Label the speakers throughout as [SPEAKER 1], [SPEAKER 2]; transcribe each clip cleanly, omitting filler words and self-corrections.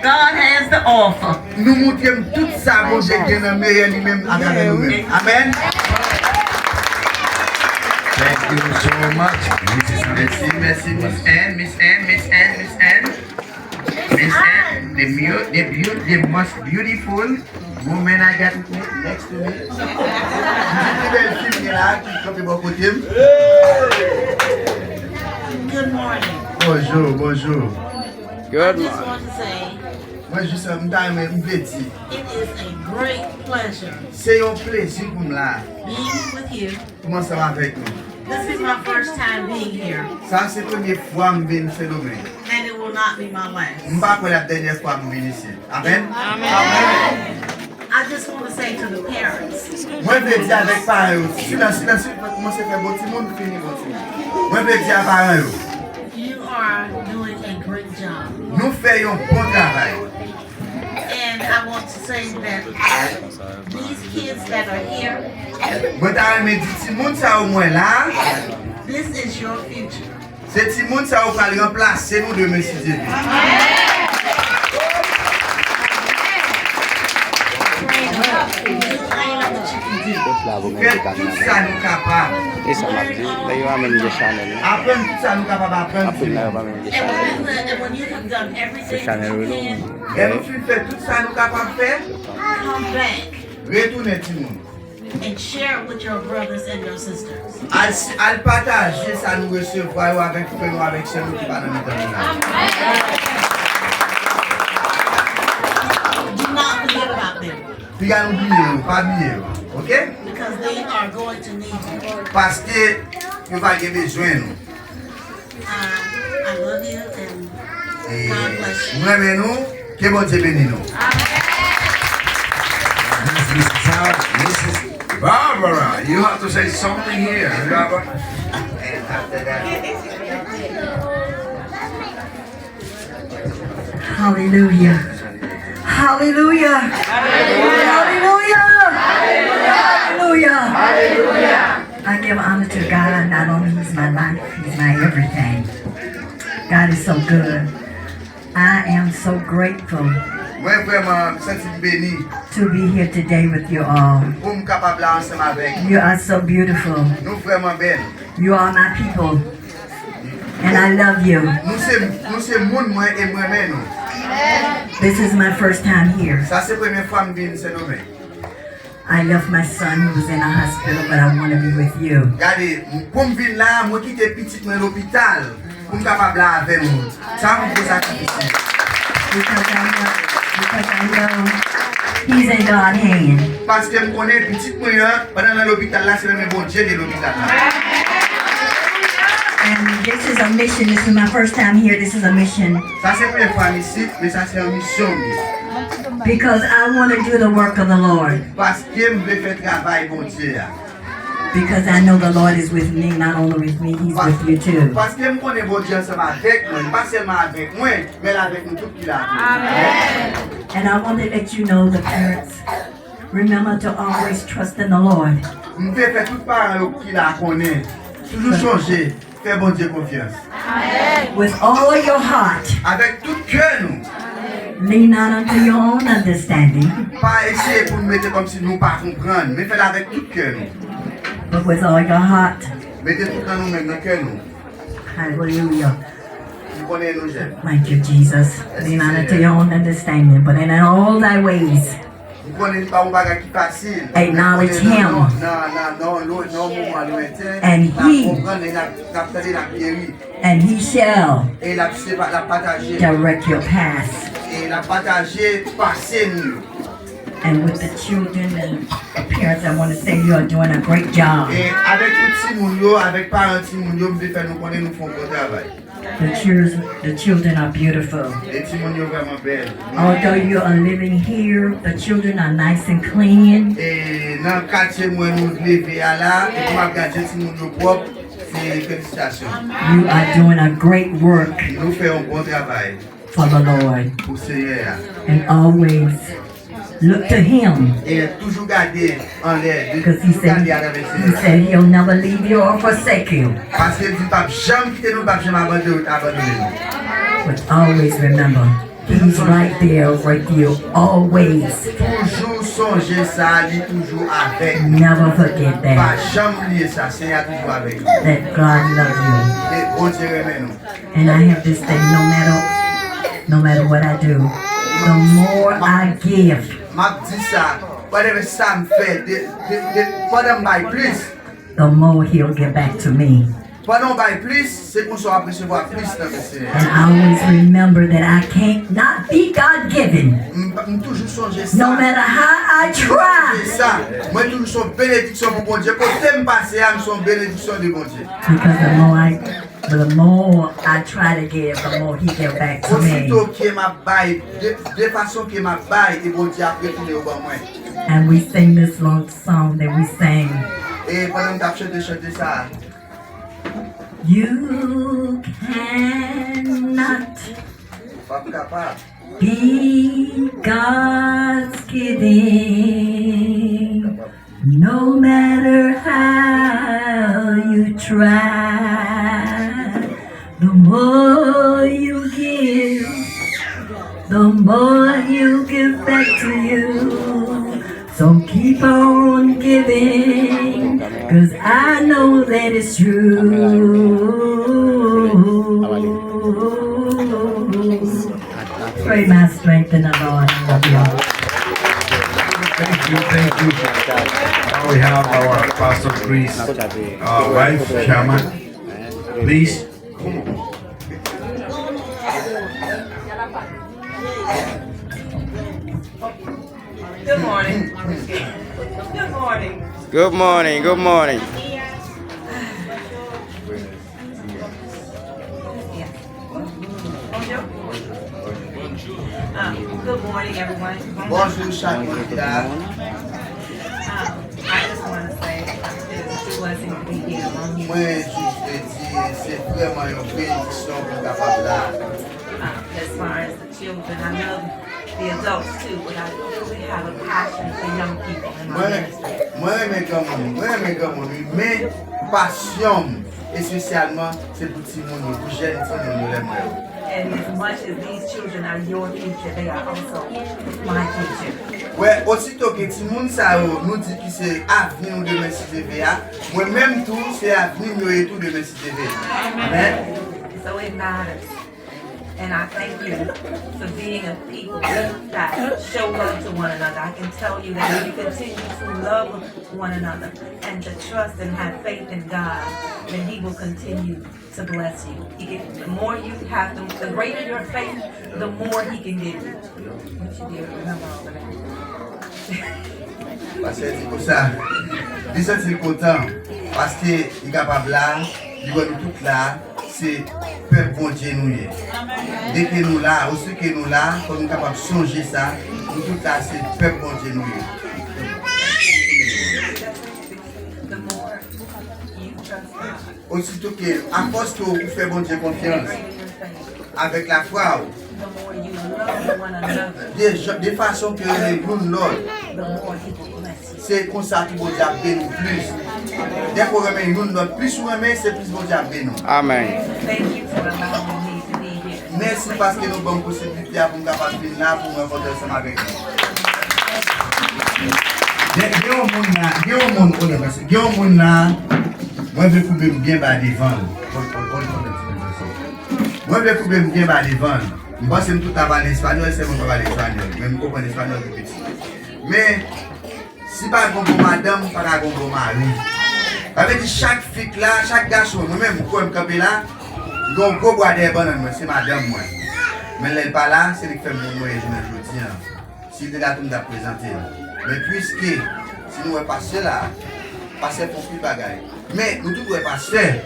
[SPEAKER 1] God has the offer.
[SPEAKER 2] Nous montrons tout ça, bon Dieu, qui est dans meilleur lui-même à travers nous-mêmes. Amen.
[SPEAKER 3] Thank you so much. Merci, merci, Miss Anne, Miss Anne, Miss Anne, Miss Anne. Miss Anne, the most beautiful woman I got next to me.
[SPEAKER 1] Good morning.
[SPEAKER 2] Bonjour, bonjour.
[SPEAKER 1] Good morning. I just want to say,
[SPEAKER 2] Moi, je suis un time petit.
[SPEAKER 1] it is a great pleasure
[SPEAKER 2] C'est un plaisir pour moi.
[SPEAKER 1] being with you.
[SPEAKER 2] Comment ça va avec nous?
[SPEAKER 1] This is my first time being here,
[SPEAKER 2] Ça, c'est la première fois que je viens ce domaine.
[SPEAKER 1] and it will not be my last.
[SPEAKER 2] Je ne pas la dernière fois que je viens ici. Amen.
[SPEAKER 1] I just want to say to the parents,
[SPEAKER 2] Moi, je vais dire avec les parents, si la suite va commencer à faire bon petit monde, finir bon petit monde. Moi, je vais dire aux parents,
[SPEAKER 1] you are doing a great job.
[SPEAKER 2] nous faisons un bon travail.
[SPEAKER 1] And I want to say that these kids that are here,
[SPEAKER 2] Moi, je vais dire, si monde ça au moins là,
[SPEAKER 1] this is your future.
[SPEAKER 2] c'est si monde ça va remplacer nous de Monsieur Dieu.
[SPEAKER 1] Train up what you can do.
[SPEAKER 2] Faites tout ça nous capables. Apprendre tout ça nous capables d'apprendre.
[SPEAKER 1] And when you have done everything that you can,
[SPEAKER 2] Et nous faisons tout ça nous capables de faire.
[SPEAKER 1] come back
[SPEAKER 2] Retournez tout le monde.
[SPEAKER 1] and share it with your brothers and your sisters.
[SPEAKER 2] Al partager ça nous recevoir avec nous avec ceux qui va dans notre vie.
[SPEAKER 1] Do not forget about them,
[SPEAKER 2] Puis à n'oublier, pas oublier, ok?
[SPEAKER 1] because they are going to need you.
[SPEAKER 2] Parce que nous va avoir besoin nous.
[SPEAKER 1] I love you and
[SPEAKER 2] Et
[SPEAKER 1] God bless you.
[SPEAKER 2] nous aimons nous, que bon Dieu bénisse nous.
[SPEAKER 3] Mrs. Barbara, you have to say something here, Barbara.
[SPEAKER 2] And after that,
[SPEAKER 4] Hallelujah. Hallelujah. Hallelujah. Hallelujah. I give honor to God. Not only He's my life, He's my everything. God is so good. I am so grateful
[SPEAKER 2] moi vraiment senti béni
[SPEAKER 4] to be here today with you all.
[SPEAKER 2] pour me capable là ensemble avec.
[SPEAKER 4] You are so beautiful.
[SPEAKER 2] Nous vraiment belles.
[SPEAKER 4] You are my people. And I love you.
[SPEAKER 2] Nous c'est monde moi et moi-même nous.
[SPEAKER 4] This is my first time here.
[SPEAKER 2] Ça c'est la première fois que je viens ce domaine.
[SPEAKER 4] I left my son who was in a hospital, but I want to be with you.
[SPEAKER 2] Regardez, pour me venir là, moi quitter petit dans l'hôpital pour me capable là avec vous. Ça me pose sacrifice.
[SPEAKER 4] Because I know He's in God's hand.
[SPEAKER 2] Parce que je connais petit moi pendant l'hôpital là, c'est le bon Dieu de l'hôpital.
[SPEAKER 4] And this is a mission. This is my first time here. This is a mission.
[SPEAKER 2] Ça c'est la première fois ici, mais ça c'est une mission.
[SPEAKER 4] Because I want to do the work of the Lord.
[SPEAKER 2] Parce que je veux faire travail bon Dieu.
[SPEAKER 4] Because I know the Lord is with me. Not only with me, He's with you too.
[SPEAKER 2] Parce que je connais bon Dieu ensemble avec moi, pas seulement avec moi, mais avec nous tout qui l'a.
[SPEAKER 4] And I want to let you know, the parents, remember to always trust in the Lord.
[SPEAKER 2] Je veux faire tout parents qui la connaît. Toujours changer, faire bon Dieu confiance.
[SPEAKER 4] With all your heart,
[SPEAKER 2] Avec tout cœur nous.
[SPEAKER 4] lean not unto your own understanding,
[SPEAKER 2] Pas essayer pour nous mettre comme si nous ne pas comprendre, mais faire avec tout cœur nous.
[SPEAKER 4] but with all your heart.
[SPEAKER 2] Mettez tout dans nous-mêmes, dans cœur nous.
[SPEAKER 4] Hallelujah.
[SPEAKER 2] Nous connaissons nos jeunes.
[SPEAKER 4] Thank you, Jesus. Lean not unto your own understanding, but in all thy ways,
[SPEAKER 2] Nous connaissons pas un bagage qui est facile.
[SPEAKER 4] Acknowledge Him.
[SPEAKER 2] Non, moment lointain.
[SPEAKER 4] And He-
[SPEAKER 2] comprendre, la guérir.
[SPEAKER 4] and He shall
[SPEAKER 2] Et la partager.
[SPEAKER 4] direct your path.
[SPEAKER 2] Et la partager, passer nous.
[SPEAKER 4] And with the children and the parents, I want to say you are doing a great job.
[SPEAKER 2] Et avec tout petit monde, avec parents petit monde, nous devons faire nous connaître, nous font bon travail.
[SPEAKER 4] The children are beautiful.
[SPEAKER 2] Les petits monde vraiment belles.
[SPEAKER 4] Although you are living here, the children are nice and clean.
[SPEAKER 2] Et dans le quartier, moi, nous lever à là, et pour regarder petit monde propre, c'est félicitations.
[SPEAKER 4] You are doing a great work
[SPEAKER 2] Nous faisons un bon travail
[SPEAKER 4] for the Lord.
[SPEAKER 2] pour le Seigneur.
[SPEAKER 4] And always look to Him,
[SPEAKER 2] Et toujours garder en l'air,
[SPEAKER 4] because He
[SPEAKER 2] garder avec le Seigneur.
[SPEAKER 4] said He'll never leave you or forsake you.
[SPEAKER 2] Parce qu'il dit, pas jamais quitter nous, pas jamais abandonner nous.
[SPEAKER 4] But always remember, He's right there with you always.
[SPEAKER 2] Toujours songer ça, il est toujours avec.
[SPEAKER 4] Never forget
[SPEAKER 2] Pas
[SPEAKER 4] that.
[SPEAKER 2] jamais oublier ça, Seigneur est toujours avec nous.
[SPEAKER 4] That God loves you.
[SPEAKER 2] Et bon Dieu remet nous.
[SPEAKER 4] And I have this thing, no matter what I do, the more I give,
[SPEAKER 2] M'a dit ça, whatever ça me fait, pendant que je plus,
[SPEAKER 4] the more He'll give back to me.
[SPEAKER 2] pendant que je plus, c'est qu'on soit recevoir plus dans le Seigneur.
[SPEAKER 4] And I always remember that I can't not be God-given,
[SPEAKER 2] Je toujours songer ça.
[SPEAKER 4] no matter how I try.
[SPEAKER 2] C'est ça. Moi toujours son bénédiction pour bon Dieu. Quand t'aimes passer, je suis bénédiction de bon Dieu.
[SPEAKER 4] Because the more I try to give, the more He gives back to me.
[SPEAKER 2] Aussitôt que m'a bail, de façon que m'a bail, et bon Dieu a retourné au bon moi.
[SPEAKER 4] And we sing this long song that we sang.
[SPEAKER 2] Et pendant que tu chanté ça,
[SPEAKER 4] You cannot
[SPEAKER 2] pas capable.
[SPEAKER 4] be God's giving, no matter how you try. The more you give, the more He'll give back to you. So keep on giving, 'cause I know that it's true. Pray my strength in the Lord. I love you.
[SPEAKER 3] Thank you, thank you. Now we have our Pastor Chris, wife, Chairman. Please.
[SPEAKER 5] Good morning. Good morning.
[SPEAKER 6] Good morning, good morning.
[SPEAKER 5] Good morning, everyone.
[SPEAKER 2] Bonjour chacun qui est là.
[SPEAKER 5] I just want to say it's a blessing to be here among you.
[SPEAKER 2] Moi, je veux dire, c'est vraiment une bénédiction pour capable là.
[SPEAKER 5] As far as the children, I love the adults too, but I really have a passion for young people in my ministry.
[SPEAKER 2] Moi, j'aime comme mais passion, spécialement, c'est pour tout le monde, pour jeunes, tout le monde l'aime.
[SPEAKER 5] And as much as these children are your future, they are also my future.
[SPEAKER 2] Ouais, aussitôt que tout le monde ça nous dit que c'est avenir de Messi TV, moi-même tout, c'est avenir de tout de Messi TV. Amen.
[SPEAKER 5] So it matters. And I thank you for being a people that show love to one another. I can tell you that if you continue to love one another and to trust and have faith in God, then He will continue to bless you. The more you have, the greater your faith, the more He can give you. You should be able to remember all of that.
[SPEAKER 2] Parce que c'est pour ça, il est content, parce qu'il est capable là, il voit nous tous là, c'est peuple bon Dieu nous. Dès que nous là, aussi que nous là, quand nous sommes capables de changer ça, nous tous là, c'est peuple bon Dieu nous.
[SPEAKER 5] The more you trust God,
[SPEAKER 2] Aussitôt que, à force que vous faites bon Dieu confiance,
[SPEAKER 5] the greater your faith,
[SPEAKER 2] avec la foi,
[SPEAKER 5] the more you love one another,
[SPEAKER 2] de façon que nous l'autre,
[SPEAKER 5] the more He will bless you.
[SPEAKER 2] c'est comme ça que bon Dieu a béni nous plus. Dès qu'on remet nous notre plus ou moins, c'est plus bon Dieu a béni nous.
[SPEAKER 6] Amen.
[SPEAKER 5] Thank you for allowing me to be here.
[SPEAKER 2] Merci parce que nous avons possibilité pour nous capables de venir là pour nous rencontrer ensemble avec nous. Il y a un monde là, moi je veux couper bien bas devant. Moi je veux couper bien bas devant. Je pense que tout à parler espagnol, c'est mon parler espagnol. Même comprendre l'espagnol plus petit. Mais si pas un bon madame, pas un bon mari. Avec chaque fille là, chaque garçon, moi-même, pour me camper là, donc go boire des bananes, c'est madame moi. Mais elle n'est pas là, c'est lui qui fait mon moyen, je dis. Si le gars nous a présenté. Mais puisque, si nous sommes passés là, passer pour plus bagaille. Mais nous tous sommes passés.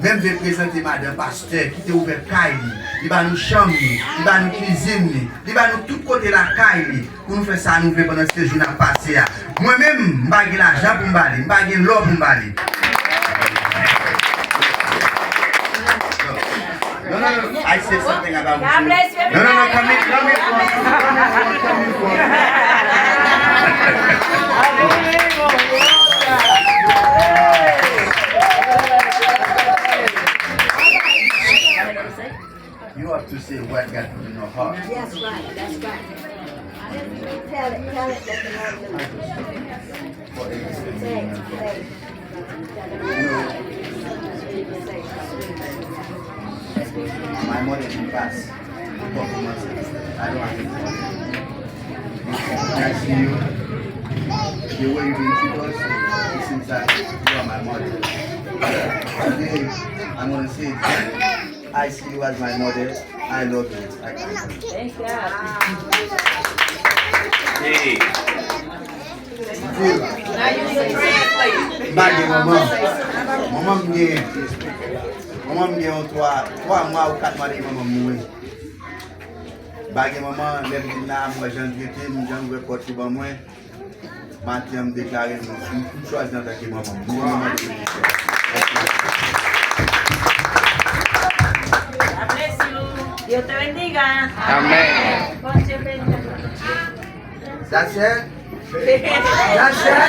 [SPEAKER 2] Même de présenter madame pasteur qui t'a ouvert caille, il va nous chambre, il va nous cuisine, il va nous tout côté la caille pour nous faire ça nous faire pendant ce jour à passer. Moi-même, je n'ai pas l'argent pour me baler, je n'ai pas l'eau pour me baler. No, I said something about you.
[SPEAKER 7] God bless you, everybody.
[SPEAKER 2] No, come You have to say what God put in your heart.
[SPEAKER 7] Yes, right.
[SPEAKER 2] My mother didn't pass. I don't have it. I see you. The way you treat us, it seems like you are my mother. Today, I'm going to say it. I see you as my mother. I love you. I can.
[SPEAKER 5] Thank God.
[SPEAKER 6] Hey.
[SPEAKER 5] Now you need to translate.
[SPEAKER 2] Bagay maman mge yon 3 mwa ou 4 mwa de maman mwe. Bagay maman, lem din nan mwen jan trete, mwen jan mwen poti ban mwen. Mati am deklare mwen chwaz nan take maman mwen.
[SPEAKER 5] Bless you. Dios te bendiga.
[SPEAKER 6] Amen.
[SPEAKER 2] That's it? That's it?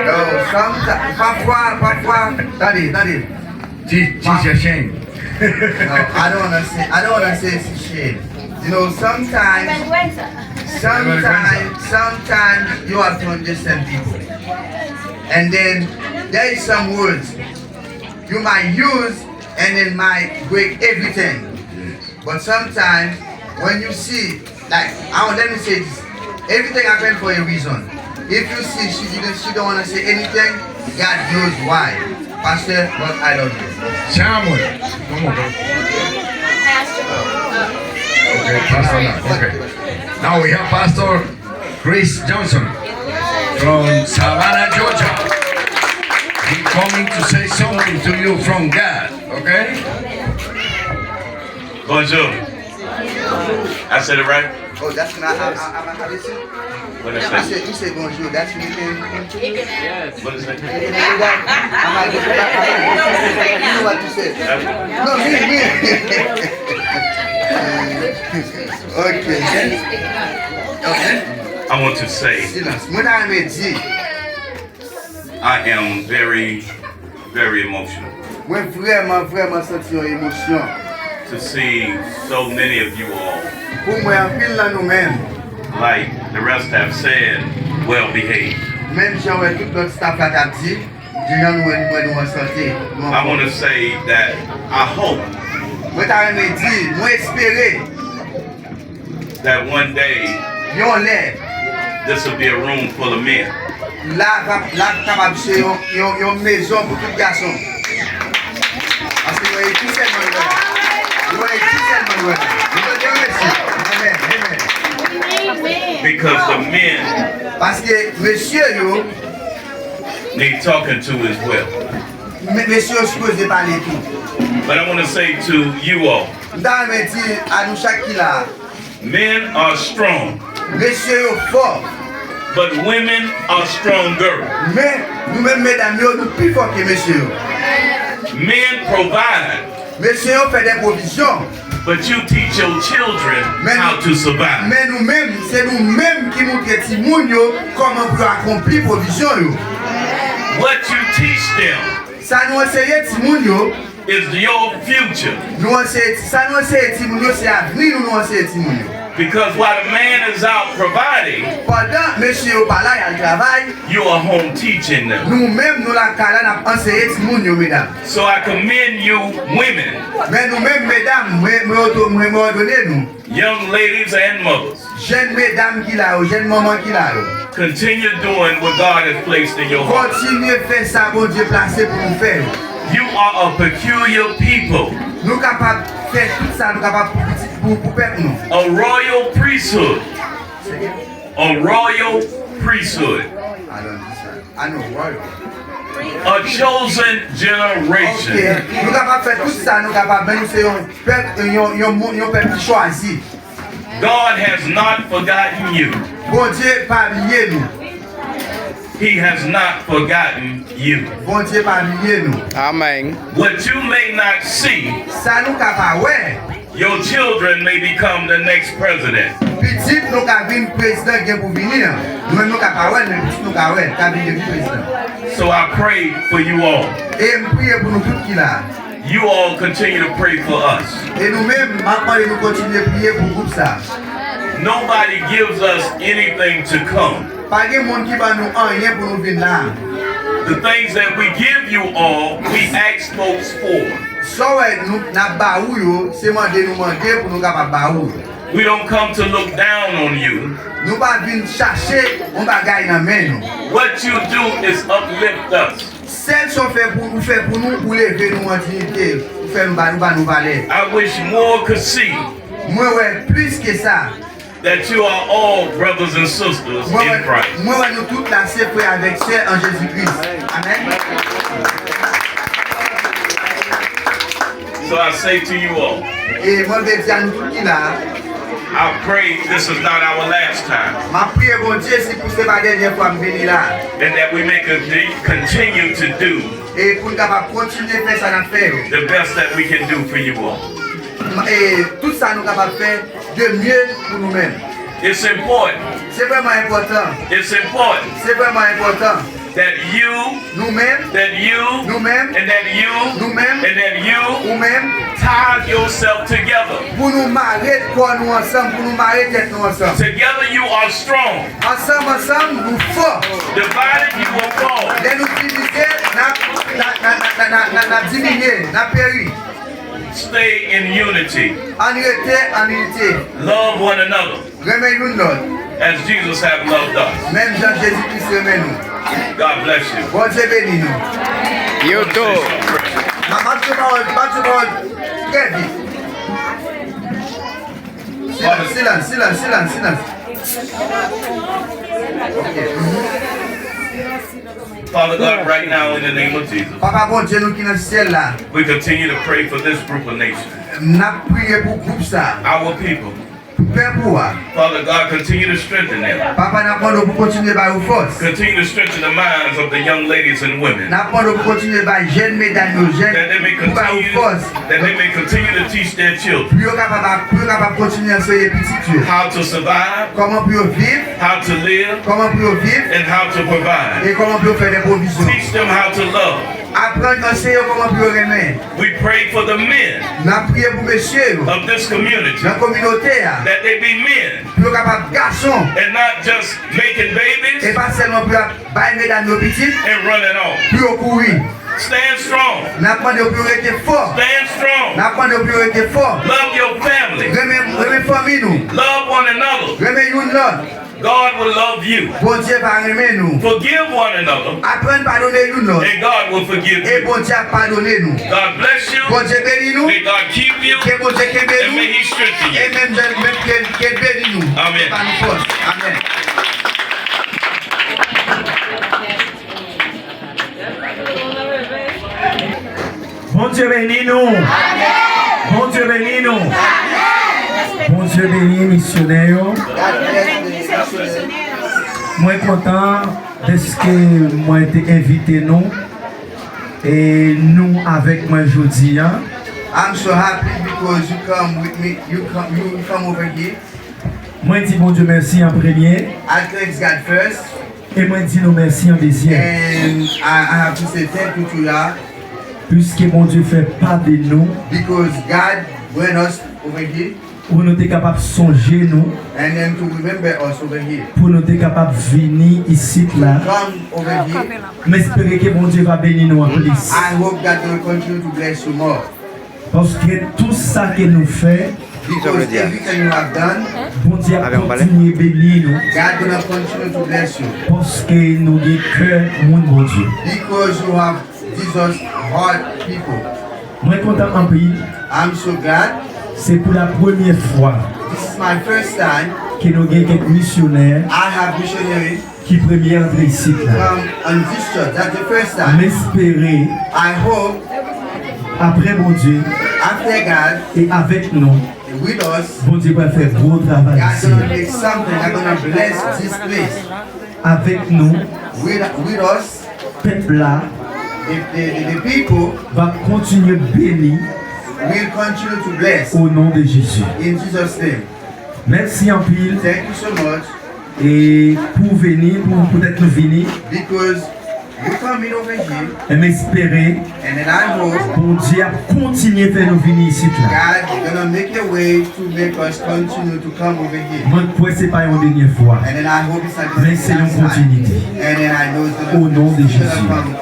[SPEAKER 2] No, sometimes, parfois, daddy.
[SPEAKER 3] Teach your shame.
[SPEAKER 2] No, I don't wanna say it's a shame. You know, sometimes you have to understand people. And then there is some words you might use and it might break everything. But sometimes when you see, like, let me say this, everything happened for a reason. If you see she don't wanna say anything, God knows why. Pastor, but I love you.
[SPEAKER 3] Samuel. Come on, bro. Okay, Pastor. Okay. Now we have Pastor Chris Johnson from Savannah, Georgia. He's coming to say something to you from God. Okay?
[SPEAKER 7] Bonjour. I said it right?
[SPEAKER 2] Oh, that's when I'm have it too?
[SPEAKER 7] What is
[SPEAKER 2] You
[SPEAKER 7] that?
[SPEAKER 2] say bonjour, that's when you can
[SPEAKER 7] What is that?
[SPEAKER 2] you know what you said. No, me. Okay.
[SPEAKER 7] I want to say
[SPEAKER 2] Silence. When I met Z,
[SPEAKER 7] I am very, very emotional
[SPEAKER 2] when vraiment senti une émotion.
[SPEAKER 7] to see so many of you all,
[SPEAKER 2] Pour moi, en pile là nous-mêmes,
[SPEAKER 7] like the rest have said, well behaved.
[SPEAKER 2] même si on a tout notre staff là t'a dit, disons nous santé.
[SPEAKER 7] I want to say that I hope
[SPEAKER 2] Moi t'as aimé dire, moi espérer,
[SPEAKER 7] that one day
[SPEAKER 2] yon l'air,
[SPEAKER 7] this will be a room full of men.
[SPEAKER 2] là capable c'est une maison pour tout garçon. Parce que vous avez tout seulement là. Vous avez tout seulement là. Vous avez merci. Amen.
[SPEAKER 7] Because the men
[SPEAKER 2] Parce que monsieur yo,
[SPEAKER 7] need talking to as well.
[SPEAKER 2] monsieur supposé parler tout.
[SPEAKER 7] But I want to say to you all,
[SPEAKER 2] Dans me dire à nous chaque qui là,
[SPEAKER 7] men are strong,
[SPEAKER 2] monsieur yo fort,
[SPEAKER 7] but women are stronger.
[SPEAKER 2] mais nous-mêmes mesdames yo nous plus fort que monsieur yo.
[SPEAKER 7] Men provide,
[SPEAKER 2] Monsieur yo fait des provisions,
[SPEAKER 7] but you teach your children how to survive.
[SPEAKER 2] mais nous-mêmes, c'est nous-mêmes qui montrons aux petits moun yo comment pour accomplir provision yo.
[SPEAKER 7] What you teach them
[SPEAKER 2] Ça nous enseigne petits moun yo,
[SPEAKER 7] is your future.
[SPEAKER 2] nous enseigne ça nous enseigne petits moun yo, c'est avenir nous enseigne petits moun yo.
[SPEAKER 7] Because while the man is out providing,
[SPEAKER 2] Pendant monsieur yo pas là, il y a le travail,
[SPEAKER 7] you are home teaching them.
[SPEAKER 2] nous-mêmes nous la kala n'a enseigné petits moun yo mesdames.
[SPEAKER 7] So I commend you women,
[SPEAKER 2] Mais nous-mêmes mesdames, moi ordonné nous,
[SPEAKER 7] young ladies and mothers,
[SPEAKER 2] jeunes mesdames qui là, jeunes mamans qui là.
[SPEAKER 7] continue doing what God has placed in your heart.
[SPEAKER 2] Continuez faire ça, bon Dieu placé pour nous faire.
[SPEAKER 7] You are a peculiar people,
[SPEAKER 2] Nous capables de faire tout ça, nous capables pour perdre nous.
[SPEAKER 7] a royal priesthood, a royal priesthood,
[SPEAKER 2] I don't understand. I know royal.
[SPEAKER 7] a chosen
[SPEAKER 2] Ok,
[SPEAKER 7] generation.
[SPEAKER 2] nous capables de faire tout ça, nous capables de nous faire un peuple choisi.
[SPEAKER 7] God has not forgotten you.
[SPEAKER 2] Bon Dieu, pas oublier nous.
[SPEAKER 7] He has not forgotten you.
[SPEAKER 2] Bon Dieu, pas oublier nous.
[SPEAKER 6] Amen.
[SPEAKER 7] What you may not see,
[SPEAKER 2] Ça nous capables, ouais.
[SPEAKER 7] your children may become the next president.
[SPEAKER 2] Petit, nous capables président qui est pour venir. Nous nous capables, ouais, mais petit, nous capables devenir président.
[SPEAKER 7] So I pray for you all.
[SPEAKER 2] Et je prie pour nous tous qui là.
[SPEAKER 7] you all continue to pray for us.
[SPEAKER 2] Et nous-mêmes, maintenant, nous continuons à prier pour le groupe ça.
[SPEAKER 7] Nobody gives us anything to come.
[SPEAKER 2] Pas de monde qui va nous rien pour nous venir là.
[SPEAKER 7] The things that we give you all, we ask folks for.
[SPEAKER 2] So nous n'a ba ou yo, c'est demander nous demander pour nous capable ba ou.
[SPEAKER 7] We don't come to look down on you.
[SPEAKER 2] Nous pas venir chercher on bagaille dans main nous.
[SPEAKER 7] What you do is uplift us.
[SPEAKER 2] Celles sont fait pour nous pour lever nous en dignité, pour faire nous valer.
[SPEAKER 7] I wish more could see
[SPEAKER 2] Moi ouais plus que ça.
[SPEAKER 7] that you are all brothers and sisters in Christ.
[SPEAKER 2] Moi nous toutes là c'est frère avec sœur en Jésus-Christ. Amen.
[SPEAKER 7] So I say to you all,
[SPEAKER 2] Et moi je dis à nous tous qui là,
[SPEAKER 7] I pray this is not our last time,
[SPEAKER 2] ma prière bon Dieu c'est pour cette dernière fois me venir là.
[SPEAKER 7] and that we may continue to do
[SPEAKER 2] Et pour nous capable continuer à faire ça dans faire.
[SPEAKER 7] the best that we can do for you all.
[SPEAKER 2] Et tout ça nous capable faire de mieux pour nous-mêmes.
[SPEAKER 7] It's important.
[SPEAKER 2] C'est vraiment important.
[SPEAKER 7] It's important
[SPEAKER 2] C'est vraiment important.
[SPEAKER 7] that you,
[SPEAKER 2] Nous-mêmes,
[SPEAKER 7] nous-mêmes, and that you,
[SPEAKER 2] nous-mêmes,
[SPEAKER 7] and that you
[SPEAKER 2] nous-mêmes,
[SPEAKER 7] tie yourself together.
[SPEAKER 2] pour nous marier quoi nous ensemble, pour nous marier tête nous ensemble.
[SPEAKER 7] Together you are strong.
[SPEAKER 2] Ensemble, nous forts.
[SPEAKER 7] Divided you will fall.
[SPEAKER 2] Les nous diviser, n'a diminué, n'a péri.
[SPEAKER 7] Stay in unity.
[SPEAKER 2] En unité.
[SPEAKER 7] Love one another
[SPEAKER 2] Remets nous l'autre.
[SPEAKER 7] as Jesus have loved us.
[SPEAKER 2] Même Jean Jésus-Christ remet nous.
[SPEAKER 7] God bless you.
[SPEAKER 2] Bon Dieu bénis nous.
[SPEAKER 6] You too.
[SPEAKER 2] Match de parole, très vite. Silence. Ok.
[SPEAKER 7] Father God, right now in the name of Jesus,
[SPEAKER 2] Papa bon Dieu nous qui dans le ciel là.
[SPEAKER 7] we continue to pray for this group of nations,
[SPEAKER 2] N'a prié pour groupe ça.
[SPEAKER 7] our people.
[SPEAKER 2] Père pour moi.
[SPEAKER 7] Father God, continue to strengthen them.
[SPEAKER 2] Papa n'a pas pour continuer par vos forces.
[SPEAKER 7] Continue to strengthen the minds of the young ladies and women.
[SPEAKER 2] N'a pas pour continuer par jeunes mesdames, jeunes
[SPEAKER 7] That they may
[SPEAKER 2] par vos
[SPEAKER 7] continue,
[SPEAKER 2] forces.
[SPEAKER 7] that they may continue to teach their children
[SPEAKER 2] Puis capable continuer à enseigner petit Dieu.
[SPEAKER 7] how to survive,
[SPEAKER 2] Comment puis vivre,
[SPEAKER 7] how to live,
[SPEAKER 2] comment puis vivre
[SPEAKER 7] and how to provide.
[SPEAKER 2] et comment puis faire des provisions.
[SPEAKER 7] Teach them how to love.
[SPEAKER 2] Apprendre à enseigner comment puis remettre.
[SPEAKER 7] We pray for the men
[SPEAKER 2] N'a prié pour messieurs
[SPEAKER 7] of this community,
[SPEAKER 2] dans la communauté là.
[SPEAKER 7] that they be men
[SPEAKER 2] Puis capable garçon
[SPEAKER 7] and not just making
[SPEAKER 2] et
[SPEAKER 7] babies
[SPEAKER 2] pas seulement pour bailler mesdames nos petites,
[SPEAKER 7] and running off.
[SPEAKER 2] puis courir.
[SPEAKER 7] Stand strong.
[SPEAKER 2] N'a pas de pour être fort.
[SPEAKER 7] Stand strong.
[SPEAKER 2] N'a pas de pour être fort.
[SPEAKER 7] Love your family.
[SPEAKER 2] Remets famille nous.
[SPEAKER 7] Love one another.
[SPEAKER 2] Remets une l'autre.
[SPEAKER 7] God will love you.
[SPEAKER 2] Bon Dieu va aimer nous.
[SPEAKER 7] Forgive one another,
[SPEAKER 2] Apprendre à pardonner nous.
[SPEAKER 7] and God will forgive
[SPEAKER 2] Et
[SPEAKER 7] you.
[SPEAKER 2] bon Dieu pardonner nous.
[SPEAKER 7] God bless you.
[SPEAKER 2] Bon Dieu bénis nous.
[SPEAKER 7] May God keep you,
[SPEAKER 2] Que bon Dieu bénis
[SPEAKER 7] and may
[SPEAKER 2] nous.
[SPEAKER 7] He strengthen
[SPEAKER 2] Et
[SPEAKER 7] you.
[SPEAKER 2] même qu'elle bénis nous.
[SPEAKER 7] Amen.
[SPEAKER 2] Par nous force. Amen.
[SPEAKER 8] Bon Dieu bénis nous. Bon Dieu bénis nous. Bon Dieu bénis missionnaire. Moi content de ce que moi été invité nous et nous avec moi aujourd'hui.
[SPEAKER 2] I'm so happy because you come with me. You come over here.
[SPEAKER 8] Moi dis bon Dieu merci en premier
[SPEAKER 2] I thank God first.
[SPEAKER 8] et moi dis nous merci en deuxième.
[SPEAKER 2] And I have to say thank you to God
[SPEAKER 8] Puisque mon Dieu fait pas de nous
[SPEAKER 2] because God brought us over here
[SPEAKER 8] pour nous être capable de songer nous,
[SPEAKER 2] and then to remember us over here.
[SPEAKER 8] pour nous être capable de venir ici là.
[SPEAKER 2] Come over here.
[SPEAKER 8] Mais espérer que mon Dieu va bénir nous en plus.
[SPEAKER 2] I hope that will continue to bless you more.
[SPEAKER 8] Parce que tout ça que nous fait,
[SPEAKER 2] Because everything you have done,
[SPEAKER 8] bon Dieu a continué à bénir nous.
[SPEAKER 2] God will continue to bless you.
[SPEAKER 8] Parce que nous avons cœur, mon bon Dieu.
[SPEAKER 2] Because you have Jesus heart people.
[SPEAKER 8] Moi, content en pays,
[SPEAKER 2] I'm so glad.
[SPEAKER 8] c'est pour la première fois
[SPEAKER 2] This is my first time
[SPEAKER 8] que nous avons quelques missionnaires
[SPEAKER 2] I have missionary
[SPEAKER 8] qui première entrer ici.
[SPEAKER 2] from on this church. That's the first time.
[SPEAKER 8] M'espérer,
[SPEAKER 2] I hope
[SPEAKER 8] après mon Dieu
[SPEAKER 2] after God
[SPEAKER 8] et avec nous,
[SPEAKER 2] with us,
[SPEAKER 8] bon Dieu va faire gros travail
[SPEAKER 2] God's
[SPEAKER 8] ici.
[SPEAKER 2] gonna make something. I'm gonna bless this place.
[SPEAKER 8] Avec nous,
[SPEAKER 2] With us,
[SPEAKER 8] peuple là
[SPEAKER 2] the people
[SPEAKER 8] va continuer à bénir
[SPEAKER 2] will continue to bless
[SPEAKER 8] au nom de Jésus.
[SPEAKER 2] in Jesus' name.
[SPEAKER 8] Merci en pile
[SPEAKER 2] Thank you so much
[SPEAKER 8] et pour venir, pour peut-être nous venir,
[SPEAKER 2] because You come in over here,
[SPEAKER 8] et m'espérer
[SPEAKER 2] and then I hope
[SPEAKER 8] pour Dieu à continuer à faire nous venir ici là.
[SPEAKER 2] God gonna make a way to make us continue to come over here.
[SPEAKER 8] Moi, je ne sais pas une dernière fois,
[SPEAKER 2] And then I hope it's not
[SPEAKER 8] mais c'est une continuité.
[SPEAKER 2] And then I know it's
[SPEAKER 8] Au nom de Jésus.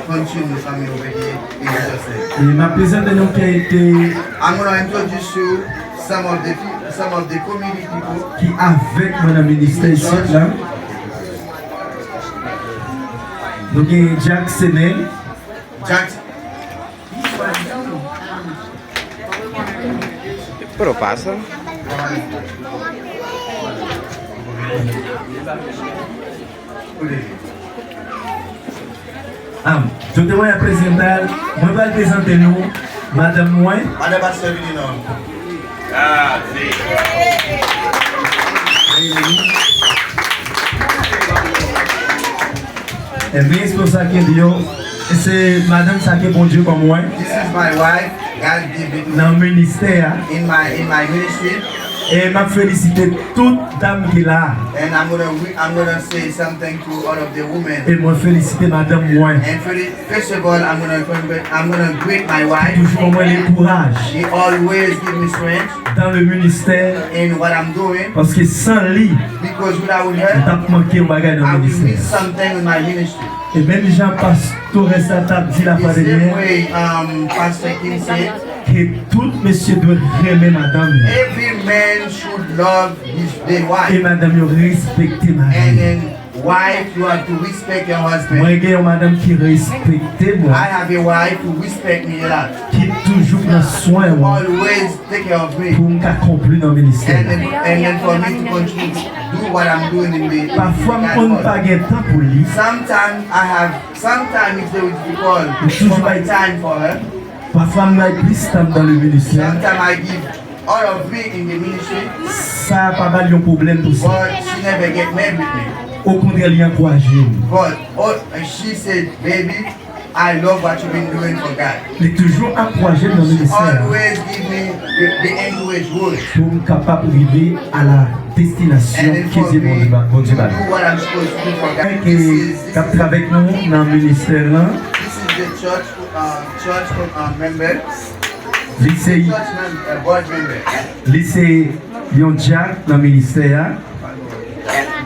[SPEAKER 2] continue coming over here in Jesus' name.
[SPEAKER 8] Et ma présente nous qui a été,
[SPEAKER 2] I'm gonna introduce you some of the community people
[SPEAKER 8] qui avec moi dans le ministère ici là. Donc, il y a Jack Séné,
[SPEAKER 2] Jack.
[SPEAKER 6] Pero pasa.
[SPEAKER 8] Je te voy a présenter, moi je vais présenter nous, Madame Moin,
[SPEAKER 2] Madame Pastor Villino.
[SPEAKER 7] Ah, see.
[SPEAKER 8] et bien c'est pour ça que Dieu, c'est Madame ça qui est bon Dieu comme moi,
[SPEAKER 2] This is my wife. God gave it to
[SPEAKER 8] dans le ministère,
[SPEAKER 2] me in my ministry.
[SPEAKER 8] et m'a félicité toute dame qui est là,
[SPEAKER 2] And I'm gonna say something to all of the women.
[SPEAKER 8] et moi félicité Madame Moin,
[SPEAKER 2] And first of all, I'm gonna greet my wife.
[SPEAKER 8] toujours moi le courage
[SPEAKER 2] She always give me strength
[SPEAKER 8] dans le ministère,
[SPEAKER 2] in what I'm doing
[SPEAKER 8] parce que sans lui,
[SPEAKER 2] because without
[SPEAKER 8] on
[SPEAKER 2] her,
[SPEAKER 8] t'a manqué un bagage dans
[SPEAKER 2] I
[SPEAKER 8] le
[SPEAKER 2] will miss
[SPEAKER 8] ministère.
[SPEAKER 2] something in my ministry.
[SPEAKER 8] Et même Jean Pasteur Restata dit la fois
[SPEAKER 2] The same
[SPEAKER 8] dernière,
[SPEAKER 2] way Pastor King said,
[SPEAKER 8] que tout monsieur doit aimer Madame,
[SPEAKER 2] every man should love their
[SPEAKER 8] et
[SPEAKER 2] wife.
[SPEAKER 8] Madame doit respecter
[SPEAKER 2] And
[SPEAKER 8] Madame.
[SPEAKER 2] then wife, you have to respect your husband.
[SPEAKER 8] Moi, j'ai une madame qui respecte moi,
[SPEAKER 2] I have a wife who respect me a lot.
[SPEAKER 8] qui toujours prend soin de moi
[SPEAKER 2] Always take care of me.
[SPEAKER 8] pour m'accomplir dans le ministère.
[SPEAKER 2] And then for me to continue to do what I'm doing in the
[SPEAKER 8] Parfois, on n'a pas de temps pour lui.
[SPEAKER 2] Sometimes it's very difficult for my time for her.
[SPEAKER 8] Parfois, on a plus de temps dans le ministère.
[SPEAKER 2] Sometimes I give all of me in the ministry,
[SPEAKER 8] Ça n'a pas de problème pour ça.
[SPEAKER 2] but she never get mad with me.
[SPEAKER 8] Au contraire, il encourage.
[SPEAKER 2] But she said, baby, I love what you've been doing for God.
[SPEAKER 8] Il est toujours encouragé dans le ministère
[SPEAKER 2] Always give me the encourage words.
[SPEAKER 8] pour être capable d'arriver à la destination
[SPEAKER 2] And then
[SPEAKER 8] qui
[SPEAKER 2] for
[SPEAKER 8] est
[SPEAKER 2] me
[SPEAKER 8] bon Dieu.
[SPEAKER 2] to do what I'm supposed to do for God.
[SPEAKER 8] Qui capte avec nous dans le ministère là,
[SPEAKER 2] This is the church member,
[SPEAKER 8] lycée,
[SPEAKER 2] board member.
[SPEAKER 8] lycée Yon Jack dans le ministère.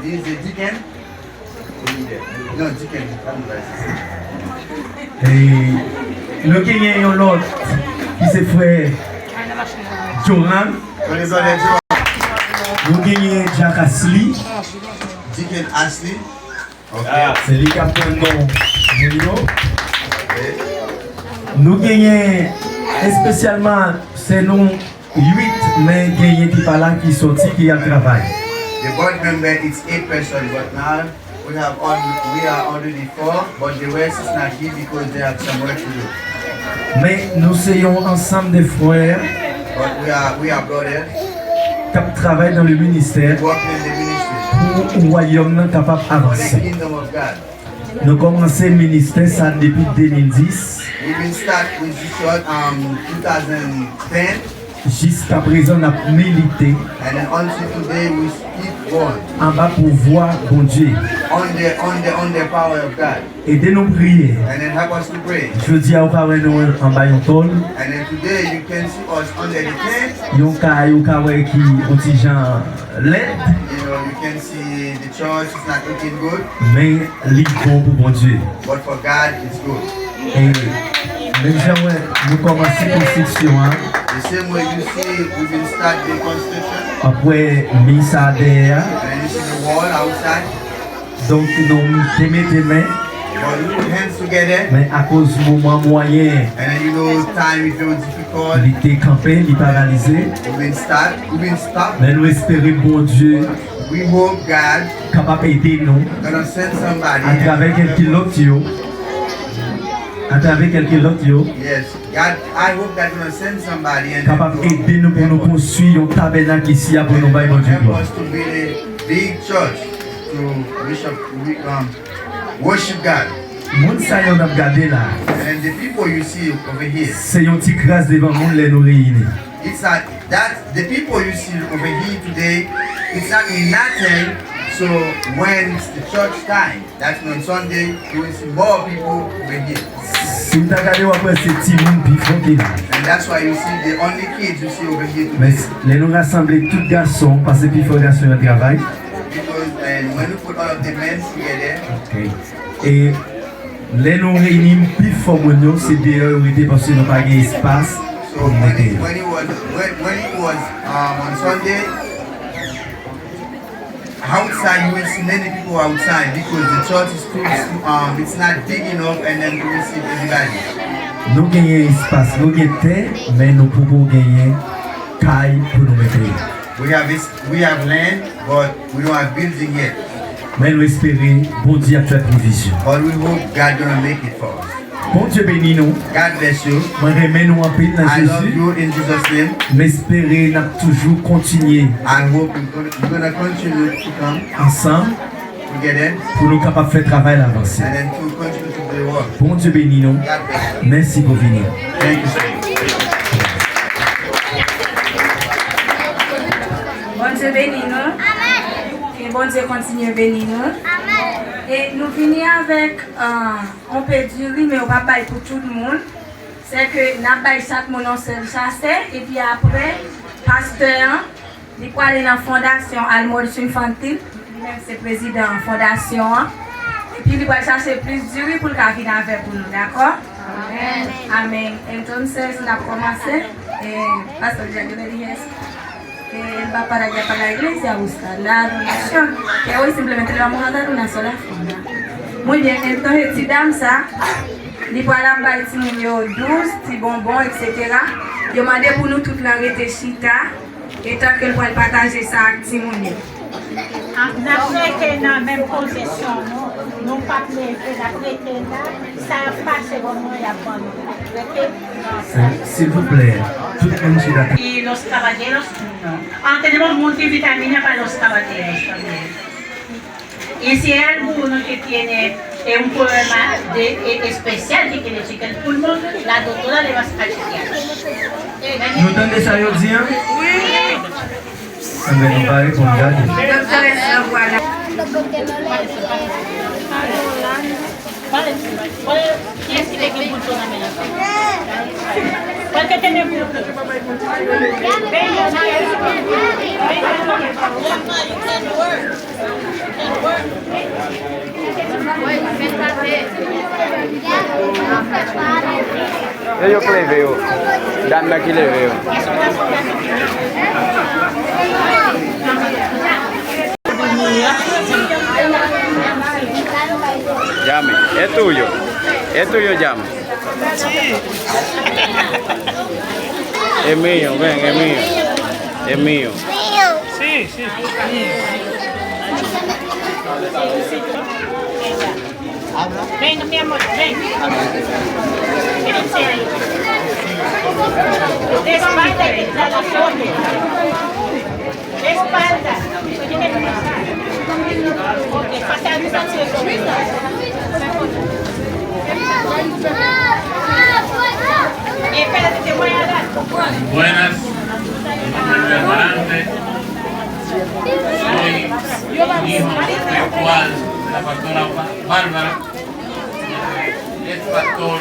[SPEAKER 2] This is the deacon. No, deacon.
[SPEAKER 8] Et nous avons l'autre qui c'est frère Joran. Nous avons Jack Ashley.
[SPEAKER 2] Deacon Ashley.
[SPEAKER 7] Ah,
[SPEAKER 8] C'est lui qui a pris le nom. Nous avons spécialement, c'est nous 8, mais nous avons qui pas là qui sorti qui a travail.
[SPEAKER 2] The board member is 8 persons, but now we are already 4, but the rest is not here because they have some work to do.
[SPEAKER 8] Mais nous sommes ensemble des frères
[SPEAKER 2] But we are brothers
[SPEAKER 8] qui travaillent dans le ministère
[SPEAKER 2] working in the ministry
[SPEAKER 8] pour le royaume capable
[SPEAKER 2] for the
[SPEAKER 8] d'avancer.
[SPEAKER 2] kingdom of God.
[SPEAKER 8] Nous commençons le ministère ça depuis 2010.
[SPEAKER 2] We've been started with this church 2010,
[SPEAKER 8] Jusqu'à présent, on a milité
[SPEAKER 2] and then until today we keep going
[SPEAKER 8] en bas pour voir bon Dieu.
[SPEAKER 2] on the power of God,
[SPEAKER 8] Aidez nous prier.
[SPEAKER 2] and then help us to pray.
[SPEAKER 8] Je dis à vous nous en bas yon tol,
[SPEAKER 2] And then today you can see us under the tent.
[SPEAKER 8] yon kawe qui ont petit gens l'aide,
[SPEAKER 2] You can see the church is not looking good,
[SPEAKER 8] mais li bon pour bon Dieu.
[SPEAKER 2] but for God it's good.
[SPEAKER 8] Et même si nous commençons la construction,
[SPEAKER 2] The same way you see we've been starting the construction,
[SPEAKER 8] après mis ça derrière,
[SPEAKER 2] and you see the wall outside,
[SPEAKER 8] donc nous mettons des mains,
[SPEAKER 2] but you put hands together,
[SPEAKER 8] mais à cause du moment moyen,
[SPEAKER 2] and then you know time is very difficult.
[SPEAKER 8] il était campé, il est paralysé,
[SPEAKER 2] We've been stopped.
[SPEAKER 8] mais nous espérons bon Dieu
[SPEAKER 2] We hope God
[SPEAKER 8] capable d'aider nous
[SPEAKER 2] gonna send somebody.
[SPEAKER 8] à travers quelques lots, à travers quelques lots,
[SPEAKER 2] Yes, God. I hope God gonna send somebody and
[SPEAKER 8] capable d'aider nous pour nous construire un tabernacle ici pour nous bailler bon Dieu
[SPEAKER 2] help
[SPEAKER 8] gloire.
[SPEAKER 2] us to build a big church to worship God.
[SPEAKER 8] Moun sa yon ap gade là,
[SPEAKER 2] And the people you see over here,
[SPEAKER 8] c'est yon petit grâce devant moun les nous réunis.
[SPEAKER 2] it's not that the people you see over here today, it's not nothing So when it's the church time, that's on Sunday, you will see more people over here.
[SPEAKER 8] Si vous regardez après ces petits monde plus fort qui là.
[SPEAKER 2] And that's why you see the only kids you see over here
[SPEAKER 8] Mais
[SPEAKER 2] today.
[SPEAKER 8] les nous rassembler tous garçons parce que plus fort garçons dans le travail.
[SPEAKER 2] Because when you put all of the men together,
[SPEAKER 8] Okay. Et les nous réunissons plus fort nous c'est priorité parce que nous pas d'espace
[SPEAKER 2] so
[SPEAKER 8] pour
[SPEAKER 2] when
[SPEAKER 8] mettre.
[SPEAKER 2] it was on Sunday, outside you will see many people outside because the church is too, it's not big enough and then to receive everybody.
[SPEAKER 8] Nous gagnons espace, nous gagnons terre, mais nous pouvons gagner caille pour nous mettre.
[SPEAKER 2] We have land, but we don't have building yet.
[SPEAKER 8] Mais nous espérons, bon Dieu a fait provision.
[SPEAKER 2] But we hope God gonna make it for us.
[SPEAKER 8] Bon Dieu bénit nous.
[SPEAKER 2] God bless you.
[SPEAKER 8] Moi remets nous en paix dans
[SPEAKER 2] I love
[SPEAKER 8] Jésus.
[SPEAKER 2] you in Jesus' name.
[SPEAKER 8] Mais espérer n'a toujours continuer
[SPEAKER 2] I hope we're gonna continue to come
[SPEAKER 8] ensemble
[SPEAKER 2] together
[SPEAKER 8] pour nous capables de faire travail l'avancée.
[SPEAKER 2] and then to continue to do the work.
[SPEAKER 8] Bon Dieu bénit nous.
[SPEAKER 2] God bless you.
[SPEAKER 8] Merci pour venir.
[SPEAKER 2] Thank you so much.
[SPEAKER 9] Bon Dieu bénit nous. Et bon Dieu continue à bénir nous. Et nous finissons avec un peu de riz, mais on va pas pour tout le monde. C'est que nous avons chaque monde en seul chassé. Et puis après, pasteur, il va aller dans la fondation Almotion Infantile. Lui-même, c'est président de la fondation. Et puis il va chercher plus de riz pour le venir avec pour nous. D'accord? Amen. Amen. Entonces, nous avons commencé. Pastor, ya que le dije eso. Él va para allá, para la iglesia, a buscar la donación, que hoy simplemente le vamos a dar una sola funda. Muy bien, entonces, si danza, li pour la balle, si nous douce, si bonbon, etc. Yo mande pour nous toute la rete chita, et tant qu'elle va partager ça avec Timouni.
[SPEAKER 10] Après que dans la même position, nous ne pas après que ça passe vraiment la bonne.
[SPEAKER 8] S'il vous plaît, tout le monde est d'accord.
[SPEAKER 10] Y los caballeros no. Tenemos multivitamina para los caballeros también. Y si hay alguno que tiene un problema especial que quiere chequear el pulmón, la doctora le va a chequear.
[SPEAKER 8] Nous entendez ça aujourd'hui? Oui. Mais nous pas répondre.
[SPEAKER 10] ¿Quién tiene que impulsar ¿Cuál que tiene
[SPEAKER 6] Yo que le veo. Dame aquí le veo. Llame, es tuyo. Es tuyo, llame. Es mío, ven, es mío. Es mío.
[SPEAKER 10] Sí, sí. Ven, mi amor, ven. De espalda, de la foto. De espalda. Tiene que pasar. Ok, pasa al mismo tiempo. Espérate, te voy a dar.
[SPEAKER 11] Buenas, mi nombre es Amarante. Soy hijo espiritual de la pastora Bárbara, es pastor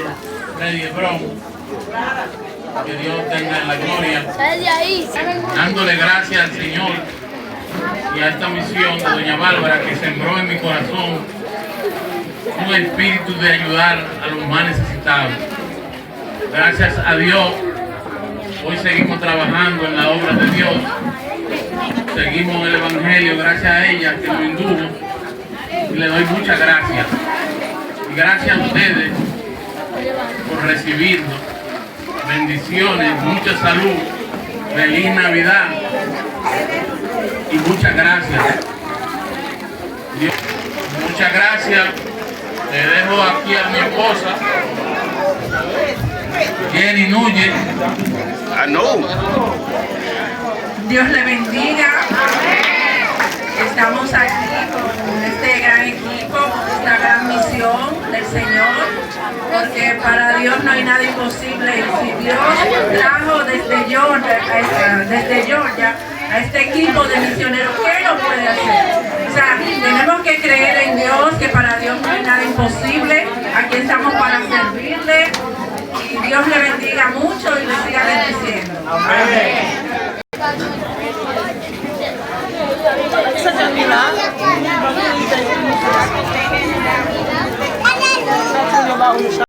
[SPEAKER 11] Freddy Hebrón. Que Dios tenga en la gloria. Dándole gracias al Señor y a esta misión de doña Bárbara que sembró en mi corazón un espíritu de ayudar a los más necesitados. Gracias a Dios, hoy seguimos trabajando en la obra de Dios. Seguimos en el Evangelio gracias a ella que nos indujo. Y le doy muchas gracias. Y gracias a ustedes por recibirnos. Bendiciones, mucha salud, feliz Navidad y muchas gracias. Dios, muchas gracias. Le dejo aquí a mi esposa, Jenny Núñez.
[SPEAKER 6] Ah, no.
[SPEAKER 9] Dios le bendiga. Estamos aquí con este gran equipo, con esta gran misión del Señor, porque para Dios no hay nada imposible. Y si Dios trajo desde Georgia a este equipo de misioneros, ¿qué no puede hacer? O sea,
[SPEAKER 5] que creer en Dios, que para Dios no hay nada imposible. Aquí estamos para servirle. Y Dios le bendiga mucho y le siga bendiciendo.
[SPEAKER 6] Amén.